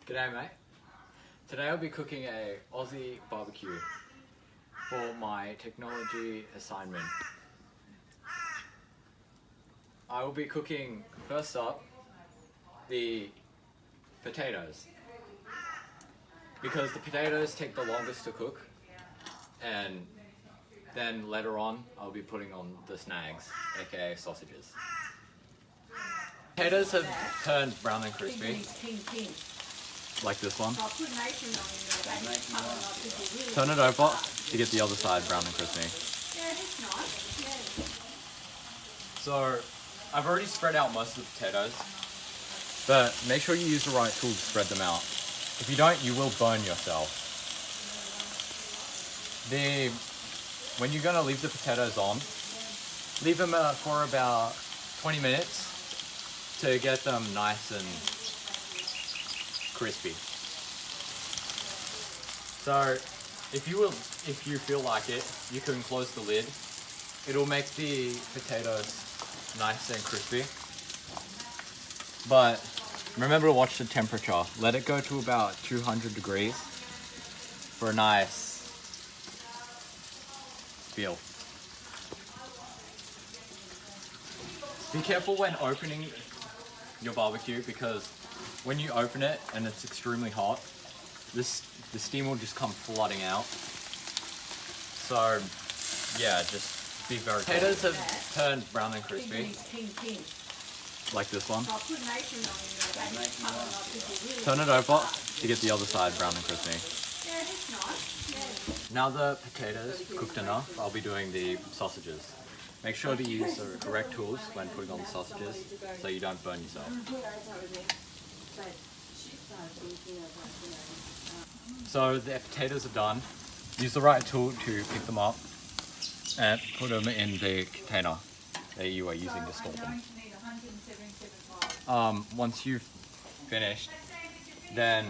G'day mate. Today I'll be cooking a Aussie barbecue for my technology assignment. I will be cooking, first up, the potatoes. Because the potatoes take the longest to cook, and then later on I'll be putting on the snags, aka sausages. Potatoes have turned brown and crispy. Like this one. Turn it over to get the other side brown and crispy. So, I've already spread out most of the potatoes, but make sure you use the right tool to spread them out. If you don't, you will burn yourself. When you're going to leave the potatoes on, leave them for about 20 minutes to get them nice and crispy. So if you feel like it, you can close the lid. It'll make the potatoes nice and crispy. But remember to watch the temperature. Let it go to about 200 degrees for a nice feel. Be careful when opening your barbecue, because when you open it and it's extremely hot, the steam will just come flooding out. So yeah, just be very careful. Potatoes have turned brown and crispy. Like this one. Turn it over to get the other side brown and crispy. Now the potatoes cooked enough, I'll be doing the sausages. Make sure to use the correct tools when putting on the sausages so you don't burn yourself. So the potatoes are done. Use the right tool to pick them up and put them in the container that you are using to store them. Once you've finished, then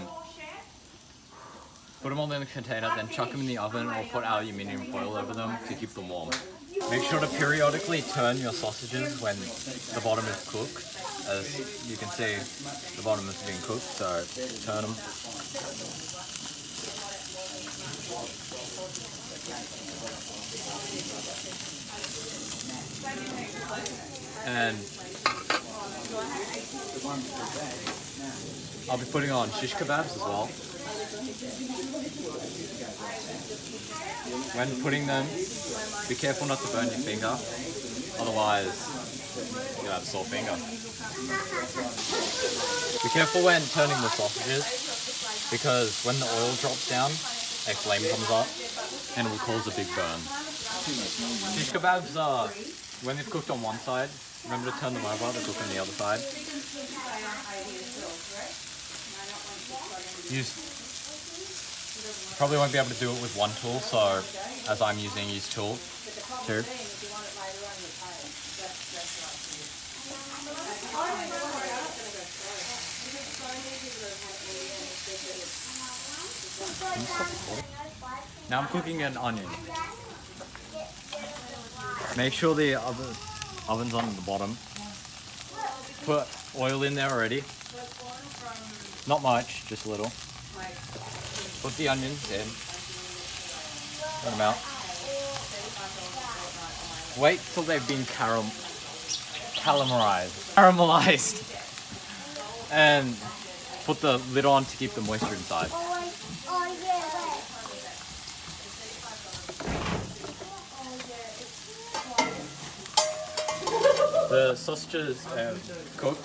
put them all in the container, then chuck them in the oven or put aluminium foil over them to keep them warm. Make sure to periodically turn your sausages when the bottom is cooked. As you can see, the bottom is being cooked, so turn them. And I'll be putting on shish kebabs as well. When putting them, be careful not to burn your finger, otherwise you'll have a sore finger. Be careful when turning the sausages, because when the oil drops down, a flame comes up and it will cause a big burn. Shish kebabs are, when they've cooked on one side, remember to turn them over to cook on the other side. Probably won't be able to do it with one tool, so as I'm using, use tool 2. Now I'm cooking an onion. Make sure the oven's on the bottom. Put oil in there already. Not much, just a little. Put the onions in. Put them out. Wait till they've been caramelized. And put the lid on to keep the moisture inside. The sausages are cooked,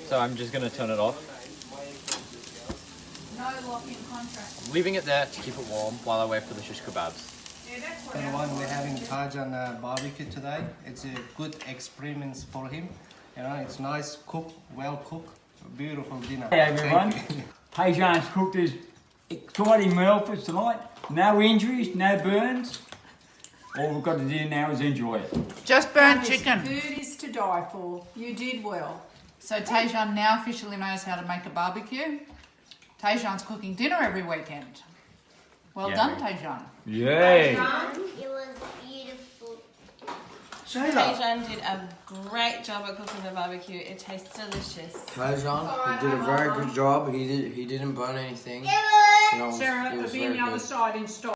so I'm just going to turn it off. Leaving it there to keep it warm while I wait for the shish kebabs. Everyone, we're having Tajan barbecue today. It's a good experience for him. You know, it's nice, cooked, well cooked, beautiful dinner. Hey everyone, Tajan's cooked his exciting meal for us tonight. No injuries, no burns. All we've got to do now is enjoy it. Just burnt chicken. Food is to die for. You did well. So Tajan now officially knows how to make a barbecue. Tajan's cooking dinner every weekend. Well done, Tajan. Yay! It was beautiful. Shayla. Tajan did a great job at cooking the barbecue. It tastes delicious. Tajan, he did a very good job. He didn't burn anything. You know, Sarah, it was be on very the other good. side and stop.